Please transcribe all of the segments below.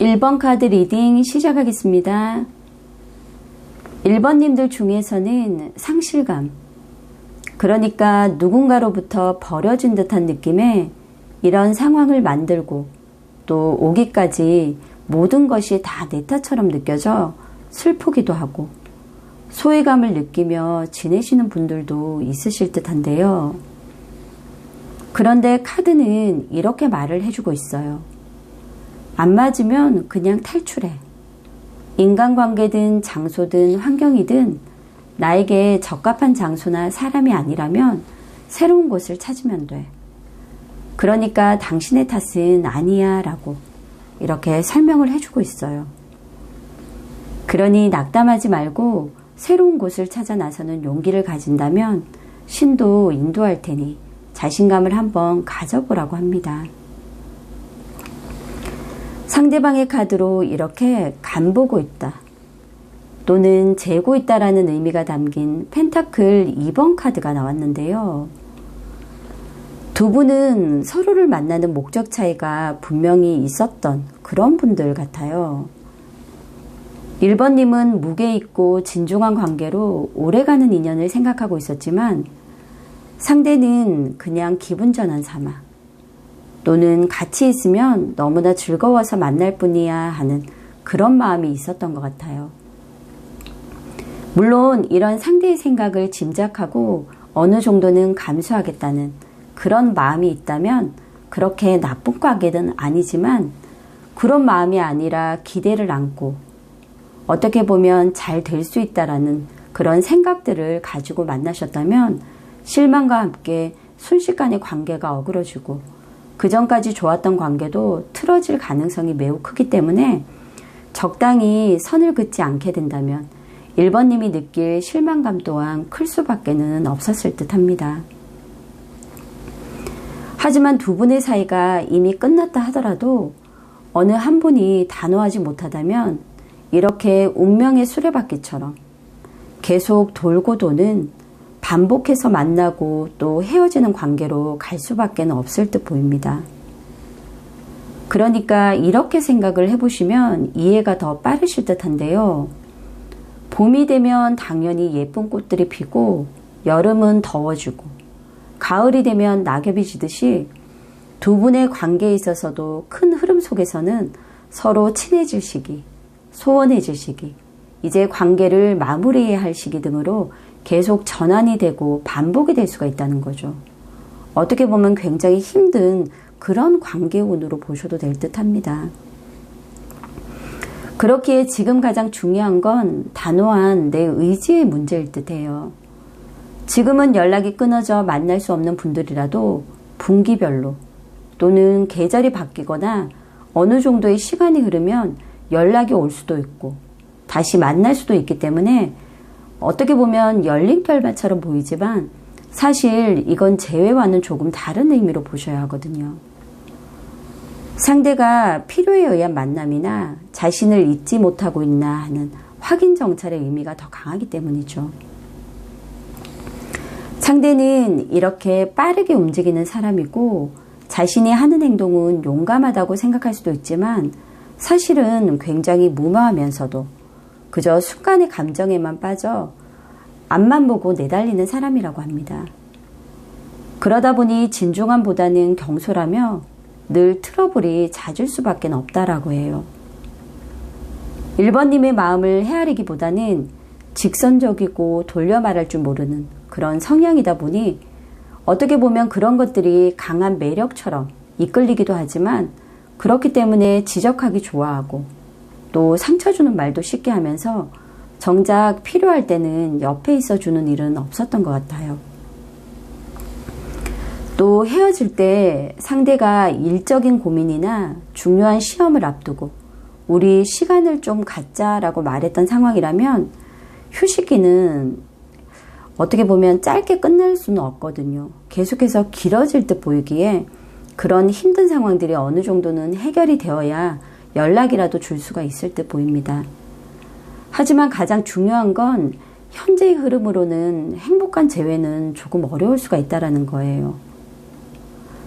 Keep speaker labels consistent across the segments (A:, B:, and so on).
A: 1번 카드 리딩 시작하겠습니다. 1번님들 중에서는 상실감, 그러니까 누군가로부터 버려진 듯한 느낌에 이런 상황을 만들고 또 오기까지 모든 것이 다 내 탓처럼 느껴져 슬프기도 하고 소외감을 느끼며 지내시는 분들도 있으실 듯한데요. 그런데 카드는 이렇게 말을 해주고 있어요. 안 맞으면 그냥 탈출해. 인간관계든 장소든 환경이든 나에게 적합한 장소나 사람이 아니라면 새로운 곳을 찾으면 돼. 그러니까 당신의 탓은 아니야 라고 이렇게 설명을 해주고 있어요. 그러니 낙담하지 말고 새로운 곳을 찾아 나서는 용기를 가진다면 신도 인도할 테니 자신감을 한번 가져보라고 합니다. 상대방의 카드로 이렇게 간보고 있다 또는 재고 있다라는 의미가 담긴 펜타클 2번 카드가 나왔는데요. 두 분은 서로를 만나는 목적 차이가 분명히 있었던 그런 분들 같아요. 1번님은 무게 있고 진중한 관계로 오래가는 인연을 생각하고 있었지만 상대는 그냥 기분 전환 삼아 또는 같이 있으면 너무나 즐거워서 만날 뿐이야 하는 그런 마음이 있었던 것 같아요. 물론 이런 상대의 생각을 짐작하고 어느 정도는 감수하겠다는 그런 마음이 있다면 그렇게 나쁜 관계는 아니지만 그런 마음이 아니라 기대를 안고 어떻게 보면 잘 될 수 있다라는 그런 생각들을 가지고 만나셨다면 실망과 함께 순식간에 관계가 어그러지고 그 전까지 좋았던 관계도 틀어질 가능성이 매우 크기 때문에 적당히 선을 긋지 않게 된다면 1번님이 느낄 실망감 또한 클 수밖에는 없었을 듯 합니다. 하지만 두 분의 사이가 이미 끝났다 하더라도 어느 한 분이 단호하지 못하다면 이렇게 운명의 수레바퀴처럼 계속 돌고 도는 반복해서 만나고 또 헤어지는 관계로 갈 수밖에 없을 듯 보입니다. 그러니까 이렇게 생각을 해보시면 이해가 더 빠르실 듯한데요. 봄이 되면 당연히 예쁜 꽃들이 피고 여름은 더워지고 가을이 되면 낙엽이 지듯이 두 분의 관계에 있어서도 큰 흐름 속에서는 서로 친해질 시기, 소원해질 시기, 이제 관계를 마무리해야 할 시기 등으로 계속 전환이 되고 반복이 될 수가 있다는 거죠. 어떻게 보면 굉장히 힘든 그런 관계운으로 보셔도 될 듯합니다. 그렇기에 지금 가장 중요한 건 단호한 내 의지의 문제일 듯해요. 지금은 연락이 끊어져 만날 수 없는 분들이라도 분기별로 또는 계절이 바뀌거나 어느 정도의 시간이 흐르면 연락이 올 수도 있고 다시 만날 수도 있기 때문에 어떻게 보면 열린 결말처럼 보이지만 사실 이건 재회와는 조금 다른 의미로 보셔야 하거든요. 상대가 필요에 의한 만남이나 자신을 잊지 못하고 있나 하는 확인 정찰의 의미가 더 강하기 때문이죠. 상대는 이렇게 빠르게 움직이는 사람이고 자신이 하는 행동은 용감하다고 생각할 수도 있지만 사실은 굉장히 무모하면서도 그저 순간의 감정에만 빠져 앞만 보고 내달리는 사람이라고 합니다. 그러다 보니 진중함보다는 경솔하며 늘 트러블이 잦을 수밖에 없다라고 해요. 1번님의 마음을 헤아리기보다는 직선적이고 돌려 말할 줄 모르는 그런 성향이다 보니 어떻게 보면 그런 것들이 강한 매력처럼 이끌리기도 하지만 그렇기 때문에 지적하기 좋아하고 또 상처 주는 말도 쉽게 하면서 정작 필요할 때는 옆에 있어주는 일은 없었던 것 같아요. 또 헤어질 때 상대가 일적인 고민이나 중요한 시험을 앞두고 우리 시간을 좀 갖자라고 말했던 상황이라면 휴식기는 어떻게 보면 짧게 끝날 수는 없거든요. 계속해서 길어질 듯 보이기에 그런 힘든 상황들이 어느 정도는 해결이 되어야 연락이라도 줄 수가 있을 듯 보입니다. 하지만 가장 중요한 건 현재의 흐름으로는 행복한 재회는 조금 어려울 수가 있다는 거예요.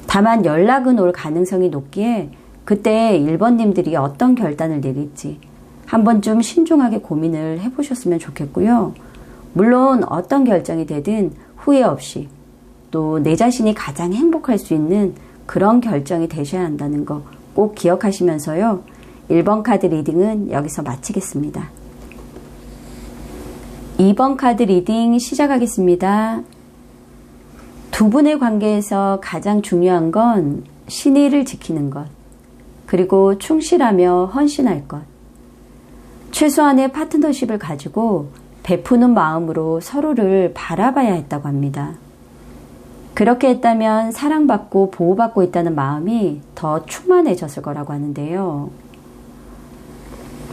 A: 다만 연락은 올 가능성이 높기에 그때 1번님들이 어떤 결단을 내릴지 한 번쯤 신중하게 고민을 해보셨으면 좋겠고요. 물론 어떤 결정이 되든 후회 없이 또 내 자신이 가장 행복할 수 있는 그런 결정이 되셔야 한다는 거 꼭 기억하시면서요. 1번 카드 리딩은 여기서 마치겠습니다. 2번 카드 리딩 시작하겠습니다. 두 분의 관계에서 가장 중요한 건 신의를 지키는 것, 그리고 충실하며 헌신할 것. 최소한의 파트너십을 가지고 베푸는 마음으로 서로를 바라봐야 했다고 합니다. 그렇게 했다면 사랑받고 보호받고 있다는 마음이 더 충만해졌을 거라고 하는데요.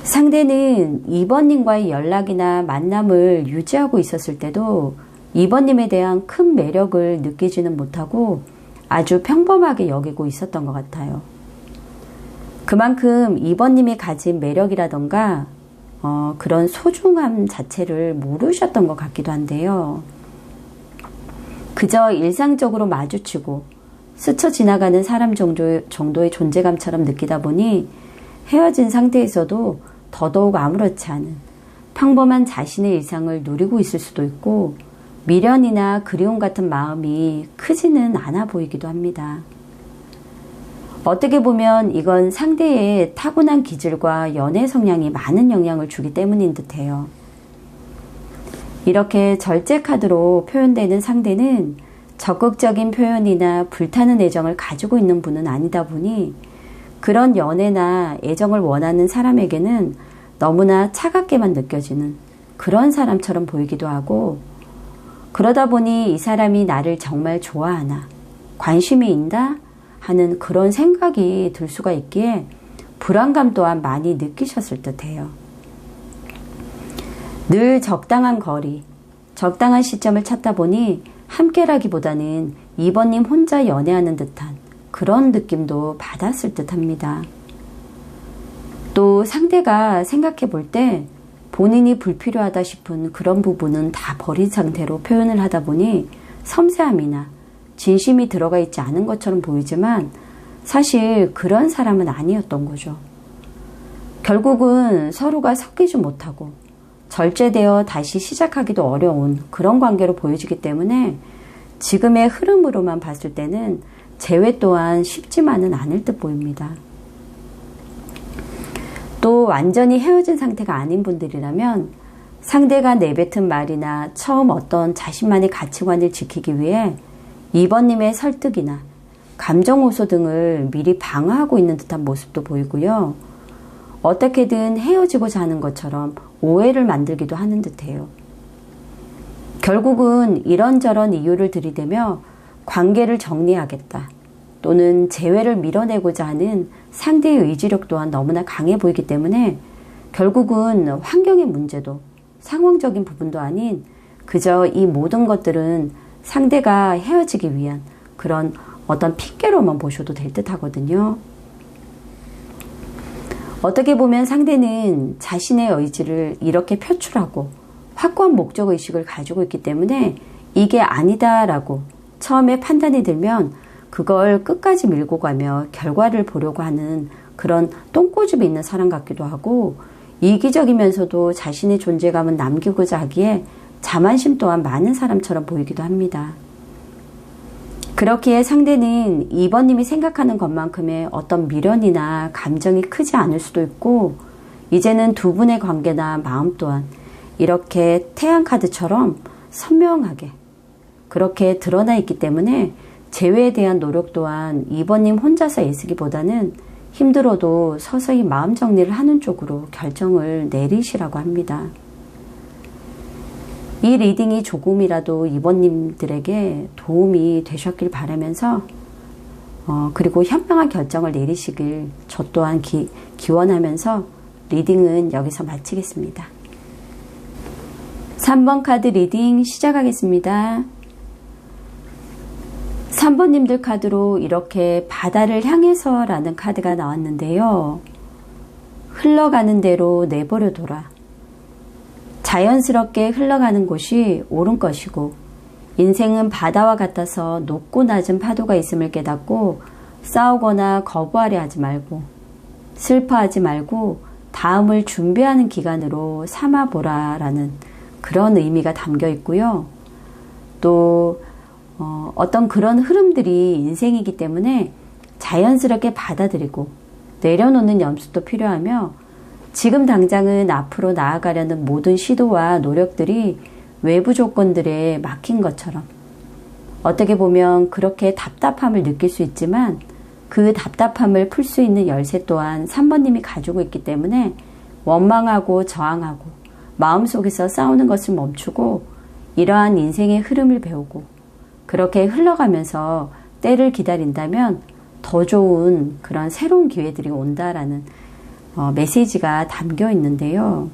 A: 상대는 2번님과의 연락이나 만남을 유지하고 있었을 때도 2번님에 대한 큰 매력을 느끼지는 못하고 아주 평범하게 여기고 있었던 것 같아요. 그만큼 2번님이 가진 매력이라던가 그런 소중함 자체를 모르셨던 것 같기도 한데요. 그저 일상적으로 마주치고 스쳐 지나가는 사람 정도의 존재감처럼 느끼다 보니 헤어진 상태에서도 더더욱 아무렇지 않은 평범한 자신의 일상을 누리고 있을 수도 있고 미련이나 그리움 같은 마음이 크지는 않아 보이기도 합니다. 어떻게 보면 이건 상대의 타고난 기질과 연애 성향이 많은 영향을 주기 때문인 듯해요. 이렇게 절제 카드로 표현되는 상대는 적극적인 표현이나 불타는 애정을 가지고 있는 분은 아니다 보니 그런 연애나 애정을 원하는 사람에게는 너무나 차갑게만 느껴지는 그런 사람처럼 보이기도 하고 그러다 보니 이 사람이 나를 정말 좋아하나 관심이 있나 하는 그런 생각이 들 수가 있기에 불안감 또한 많이 느끼셨을 듯해요. 늘 적당한 거리, 적당한 시점을 찾다 보니 함께라기보다는 2번님 혼자 연애하는 듯한 그런 느낌도 받았을 듯합니다. 또 상대가 생각해 볼 때 본인이 불필요하다 싶은 그런 부분은 다 버린 상태로 표현을 하다 보니 섬세함이나 진심이 들어가 있지 않은 것처럼 보이지만 사실 그런 사람은 아니었던 거죠. 결국은 서로가 섞이지 못하고 절제되어 다시 시작하기도 어려운 그런 관계로 보여지기 때문에 지금의 흐름으로만 봤을 때는 재회 또한 쉽지만은 않을 듯 보입니다. 또 완전히 헤어진 상태가 아닌 분들이라면 상대가 내뱉은 말이나 처음 어떤 자신만의 가치관을 지키기 위해 2번님의 설득이나 감정 호소 등을 미리 방어하고 있는 듯한 모습도 보이고요. 어떻게든 헤어지고자 하는 것처럼 오해를 만들기도 하는 듯해요. 결국은 이런저런 이유를 들이대며 관계를 정리하겠다 또는 재회를 밀어내고자 하는 상대의 의지력 또한 너무나 강해 보이기 때문에 결국은 환경의 문제도 상황적인 부분도 아닌 그저 이 모든 것들은 상대가 헤어지기 위한 그런 어떤 핑계로만 보셔도 될 듯 하거든요. 어떻게 보면 상대는 자신의 의지를 이렇게 표출하고 확고한 목적의식을 가지고 있기 때문에 이게 아니다라고 처음에 판단이 들면 그걸 끝까지 밀고 가며 결과를 보려고 하는 그런 똥꼬집이 있는 사람 같기도 하고 이기적이면서도 자신의 존재감은 남기고자 하기에 자만심 또한 많은 사람처럼 보이기도 합니다. 그렇기에 상대는 2번님이 생각하는 것만큼의 어떤 미련이나 감정이 크지 않을 수도 있고 이제는 두 분의 관계나 마음 또한 이렇게 태양카드처럼 선명하게 그렇게 드러나 있기 때문에 재회에 대한 노력 또한 2번님 혼자서 애쓰기보다는 힘들어도 서서히 마음 정리를 하는 쪽으로 결정을 내리시라고 합니다. 이 리딩이 조금이라도 2번님들에게 도움이 되셨길 바라면서 그리고 현명한 결정을 내리시길 저 또한 기원하면서 리딩은 여기서 마치겠습니다. 3번 카드 리딩 시작하겠습니다. 3번님들 카드로 이렇게 바다를 향해서 라는 카드가 나왔는데요. 흘러가는 대로 내버려둬라. 자연스럽게 흘러가는 곳이 옳은 것이고 인생은 바다와 같아서 높고 낮은 파도가 있음을 깨닫고 싸우거나 거부하려 하지 말고 슬퍼하지 말고 다음을 준비하는 기간으로 삼아보라라는 그런 의미가 담겨 있고요. 또 어떤 그런 흐름들이 인생이기 때문에 자연스럽게 받아들이고 내려놓는 연습도 필요하며 지금 당장은 앞으로 나아가려는 모든 시도와 노력들이 외부 조건들에 막힌 것처럼 어떻게 보면 그렇게 답답함을 느낄 수 있지만 그 답답함을 풀 수 있는 열쇠 또한 3번님이 가지고 있기 때문에 원망하고 저항하고 마음속에서 싸우는 것을 멈추고 이러한 인생의 흐름을 배우고 그렇게 흘러가면서 때를 기다린다면 더 좋은 그런 새로운 기회들이 온다라는 메시지가 담겨 있는데요.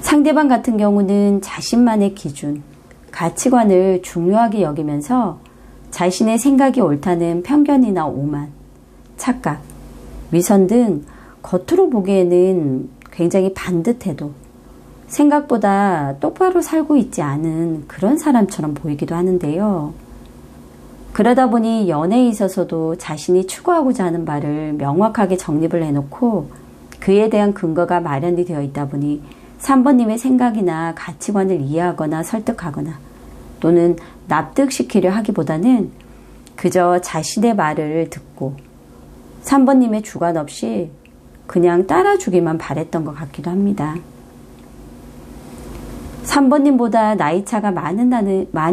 A: 상대방 같은 경우는 자신만의 기준, 가치관을 중요하게 여기면서 자신의 생각이 옳다는 편견이나 오만, 착각, 위선 등 겉으로 보기에는 굉장히 반듯해도 생각보다 똑바로 살고 있지 않은 그런 사람처럼 보이기도 하는데요. 그러다 보니 연애에 있어서도 자신이 추구하고자 하는 바를 명확하게 정립을 해놓고 그에 대한 근거가 마련이 되어 있다 보니 3번님의 생각이나 가치관을 이해하거나 설득하거나 또는 납득시키려 하기보다는 그저 자신의 말을 듣고 3번님의 주관 없이 그냥 따라주기만 바랬던 것 같기도 합니다. 3번님보다 나이차가 많이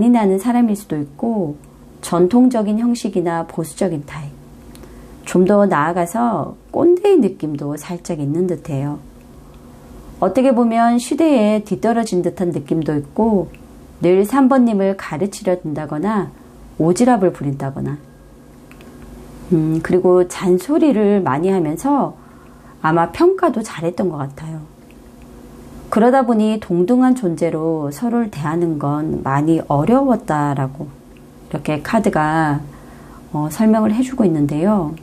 A: 나는 사람일 수도 있고 전통적인 형식이나 보수적인 타입, 좀 더 나아가서 꼰대의 느낌도 살짝 있는 듯해요. 어떻게 보면 시대에 뒤떨어진 듯한 느낌도 있고 늘 3번님을 가르치려 든다거나 오지랖을 부린다거나 그리고 잔소리를 많이 하면서 아마 평가도 잘했던 것 같아요. 그러다 보니 동등한 존재로 서로를 대하는 건 많이 어려웠다라고 이렇게 카드가 설명을 해주고 있는데요.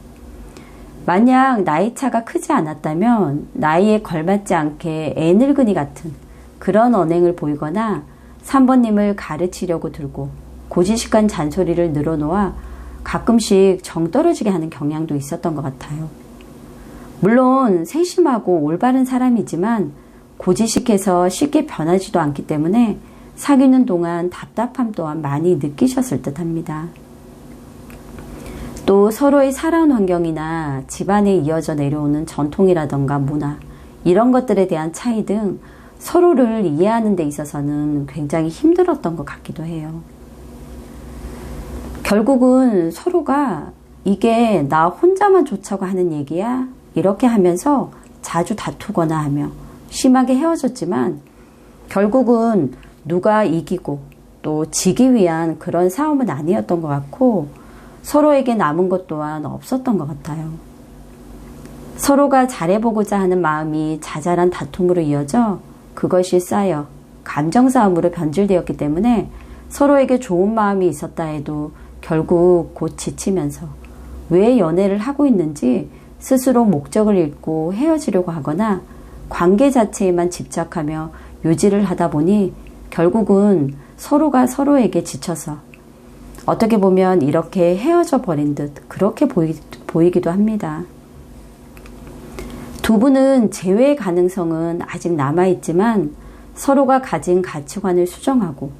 A: 만약 나이차가 크지 않았다면 나이에 걸맞지 않게 애늙은이 같은 그런 언행을 보이거나 3번님을 가르치려고 들고 고지식한 잔소리를 늘어놓아 가끔씩 정 떨어지게 하는 경향도 있었던 것 같아요. 물론 세심하고 올바른 사람이지만 고지식해서 쉽게 변하지도 않기 때문에 사귀는 동안 답답함 또한 많이 느끼셨을 듯합니다. 또 서로의 살아온 환경이나 집안에 이어져 내려오는 전통이라던가 문화 이런 것들에 대한 차이 등 서로를 이해하는 데 있어서는 굉장히 힘들었던 것 같기도 해요. 결국은 서로가 이게 나 혼자만 좋자고 하는 얘기야? 이렇게 하면서 자주 다투거나 하며 심하게 헤어졌지만 결국은 누가 이기고 또 지기 위한 그런 싸움은 아니었던 것 같고 서로에게 남은 것 또한 없었던 것 같아요. 서로가 잘해보고자 하는 마음이 자잘한 다툼으로 이어져 그것이 쌓여 감정 싸움으로 변질되었기 때문에 서로에게 좋은 마음이 있었다 해도 결국 곧 지치면서 왜 연애를 하고 있는지 스스로 목적을 잃고 헤어지려고 하거나 관계 자체에만 집착하며 유지를 하다 보니 결국은 서로가 서로에게 지쳐서 어떻게 보면 이렇게 헤어져 버린 듯 그렇게 보이기도 합니다. 두 분은 재회의 가능성은 아직 남아있지만 서로가 가진 가치관을 수정하고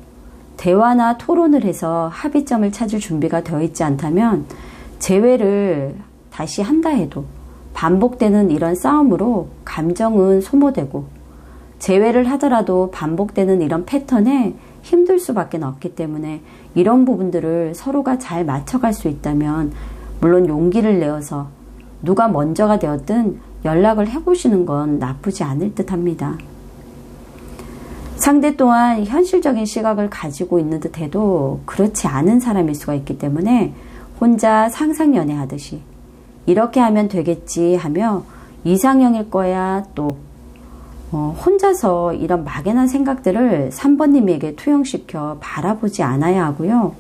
A: 대화나 토론을 해서 합의점을 찾을 준비가 되어 있지 않다면 재회를 다시 한다 해도 반복되는 이런 싸움으로 감정은 소모되고 재회를 하더라도 반복되는 이런 패턴에 힘들 수밖에 없기 때문에 이런 부분들을 서로가 잘 맞춰갈 수 있다면 물론 용기를 내어서 누가 먼저가 되었든 연락을 해보시는 건 나쁘지 않을 듯 합니다. 상대 또한 현실적인 시각을 가지고 있는 듯 해도 그렇지 않은 사람일 수가 있기 때문에 혼자 상상연애하듯이 이렇게 하면 되겠지 하며 이상형일 거야 또 혼자서 이런 막연한 생각들을 3번님에게 투영시켜 바라보지 않아야 하고요.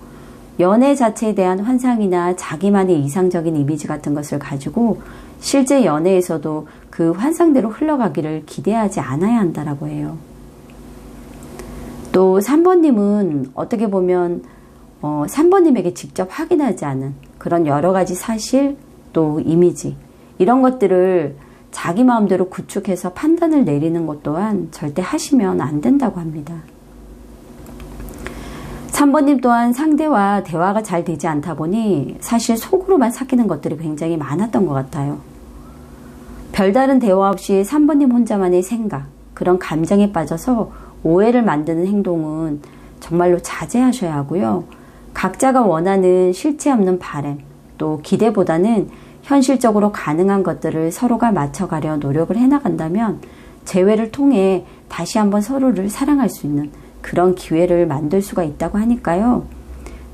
A: 연애 자체에 대한 환상이나 자기만의 이상적인 이미지 같은 것을 가지고 실제 연애에서도 그 환상대로 흘러가기를 기대하지 않아야 한다라고 해요. 또 3번님은 어떻게 보면 3번님에게 직접 확인하지 않은 그런 여러 가지 사실 또 이미지 이런 것들을 자기 마음대로 구축해서 판단을 내리는 것 또한 절대 하시면 안 된다고 합니다. 3번님 또한 상대와 대화가 잘 되지 않다 보니 사실 속으로만 삭히는 것들이 굉장히 많았던 것 같아요. 별다른 대화 없이 3번님 혼자만의 생각, 그런 감정에 빠져서 오해를 만드는 행동은 정말로 자제하셔야 하고요. 각자가 원하는 실체 없는 바람, 또 기대보다는 현실적으로 가능한 것들을 서로가 맞춰가려 노력을 해나간다면 재회를 통해 다시 한번 서로를 사랑할 수 있는 그런 기회를 만들 수가 있다고 하니까요.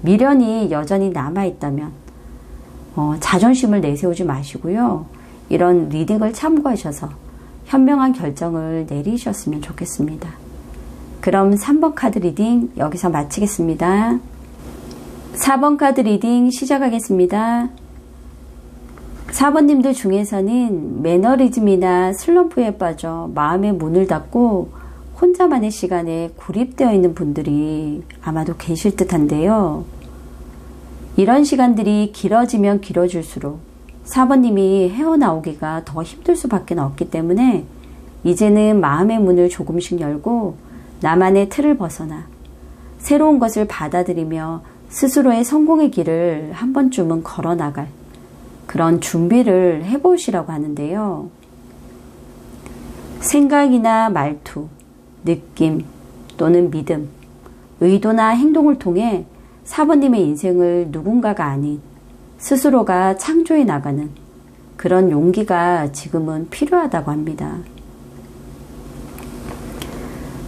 A: 미련이 여전히 남아있다면 자존심을 내세우지 마시고요. 이런 리딩을 참고하셔서 현명한 결정을 내리셨으면 좋겠습니다. 그럼 3번 카드 리딩 여기서 마치겠습니다. 4번 카드 리딩 시작하겠습니다. 4번님들 중에서는 매너리즘이나 슬럼프에 빠져 마음의 문을 닫고 혼자만의 시간에 고립되어 있는 분들이 아마도 계실 듯한데요. 이런 시간들이 길어지면 길어질수록 4번님이 헤어나오기가 더 힘들 수밖에 없기 때문에 이제는 마음의 문을 조금씩 열고 나만의 틀을 벗어나 새로운 것을 받아들이며 스스로의 성공의 길을 한 번쯤은 걸어나갈 그런 준비를 해보시라고 하는데요. 생각이나 말투, 느낌 또는 믿음, 의도나 행동을 통해 4번님의 인생을 누군가가 아닌 스스로가 창조해 나가는 그런 용기가 지금은 필요하다고 합니다.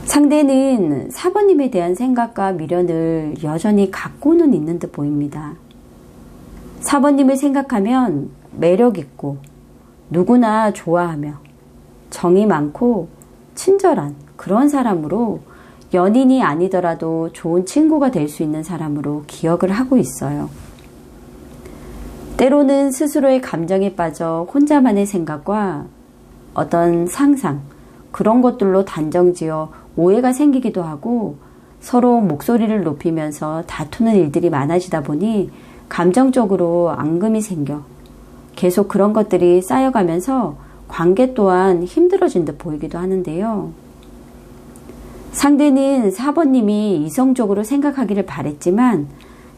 A: 상대는 4번님에 대한 생각과 미련을 여전히 갖고는 있는 듯 보입니다. 4번님을 생각하면 매력있고 누구나 좋아하며 정이 많고 친절한 그런 사람으로 연인이 아니더라도 좋은 친구가 될 수 있는 사람으로 기억을 하고 있어요. 때로는 스스로의 감정에 빠져 혼자만의 생각과 어떤 상상, 그런 것들로 단정지어 오해가 생기기도 하고 서로 목소리를 높이면서 다투는 일들이 많아지다 보니 감정적으로 앙금이 생겨 계속 그런 것들이 쌓여가면서 관계 또한 힘들어진 듯 보이기도 하는데요. 상대는 4번님이 이성적으로 생각하기를 바랬지만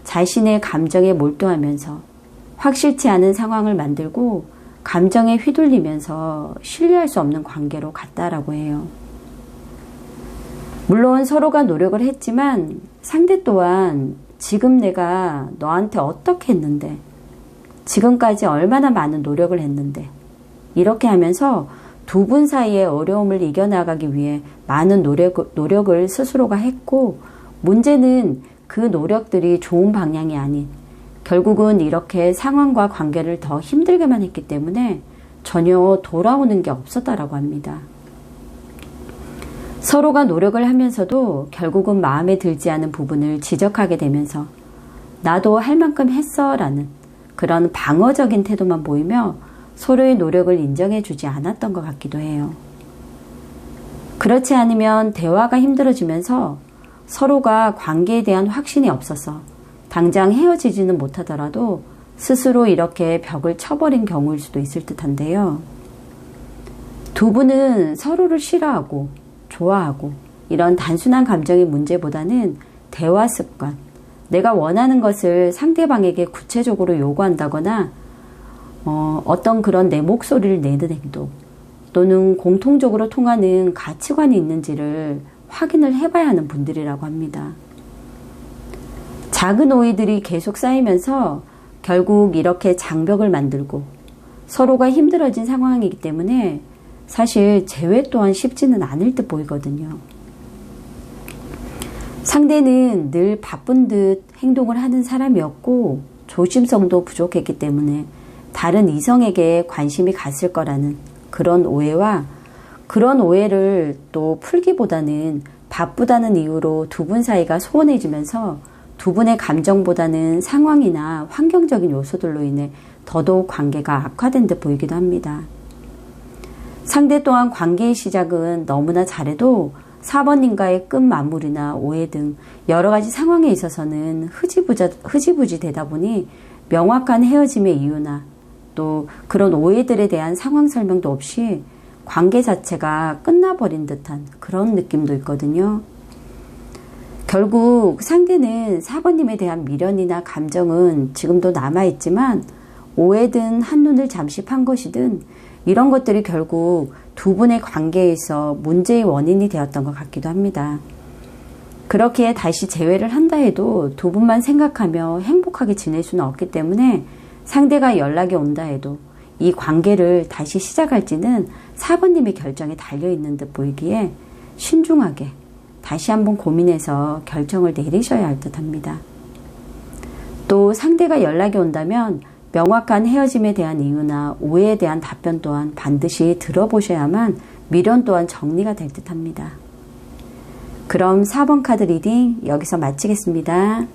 A: 자신의 감정에 몰두하면서 확실치 않은 상황을 만들고 감정에 휘둘리면서 신뢰할 수 없는 관계로 갔다라고 해요. 물론 서로가 노력을 했지만 상대 또한 지금 내가 너한테 어떻게 했는데, 지금까지 얼마나 많은 노력을 했는데, 이렇게 하면서 두 분 사이의 어려움을 이겨나가기 위해 많은 노력을 스스로가 했고, 문제는 그 노력들이 좋은 방향이 아닌 결국은 이렇게 상황과 관계를 더 힘들게만 했기 때문에 전혀 돌아오는 게 없었다라고 합니다. 서로가 노력을 하면서도 결국은 마음에 들지 않은 부분을 지적하게 되면서 나도 할 만큼 했어 라는 그런 방어적인 태도만 보이며 서로의 노력을 인정해주지 않았던 것 같기도 해요. 그렇지 않으면 대화가 힘들어지면서 서로가 관계에 대한 확신이 없어서 당장 헤어지지는 못하더라도 스스로 이렇게 벽을 쳐버린 경우일 수도 있을 듯한데요. 두 분은 서로를 싫어하고 좋아하고 이런 단순한 감정의 문제보다는 대화 습관, 내가 원하는 것을 상대방에게 구체적으로 요구한다거나 어떤 그런 내 목소리를 내는 행동 또는 공통적으로 통하는 가치관이 있는지를 확인을 해봐야 하는 분들이라고 합니다. 작은 오해들이 계속 쌓이면서 결국 이렇게 장벽을 만들고 서로가 힘들어진 상황이기 때문에 사실 재회 또한 쉽지는 않을 듯 보이거든요. 상대는 늘 바쁜 듯 행동을 하는 사람이었고 조심성도 부족했기 때문에 다른 이성에게 관심이 갔을 거라는 그런 오해와 그런 오해를 또 풀기보다는 바쁘다는 이유로 두 분 사이가 소원해지면서 두 분의 감정보다는 상황이나 환경적인 요소들로 인해 더더욱 관계가 악화된 듯 보이기도 합니다. 상대 또한 관계의 시작은 너무나 잘해도 4번님과의 끝 마무리나 오해 등 여러 가지 상황에 있어서는 흐지부지 되다 보니 명확한 헤어짐의 이유나 또 그런 오해들에 대한 상황 설명도 없이 관계 자체가 끝나버린 듯한 그런 느낌도 있거든요. 결국 상대는 4번님에 대한 미련이나 감정은 지금도 남아있지만 오해든 한눈을 잠시 판 것이든 이런 것들이 결국 두 분의 관계에서 문제의 원인이 되었던 것 같기도 합니다. 그렇게 다시 재회를 한다 해도 두 분만 생각하며 행복하게 지낼 수는 없기 때문에 상대가 연락이 온다 해도 이 관계를 다시 시작할지는 4번님의 결정에 달려있는 듯 보이기에 신중하게 다시 한번 고민해서 결정을 내리셔야 할 듯 합니다. 또 상대가 연락이 온다면 명확한 헤어짐에 대한 이유나 오해에 대한 답변 또한 반드시 들어보셔야만 미련 또한 정리가 될 듯 합니다. 그럼 4번 카드 리딩 여기서 마치겠습니다.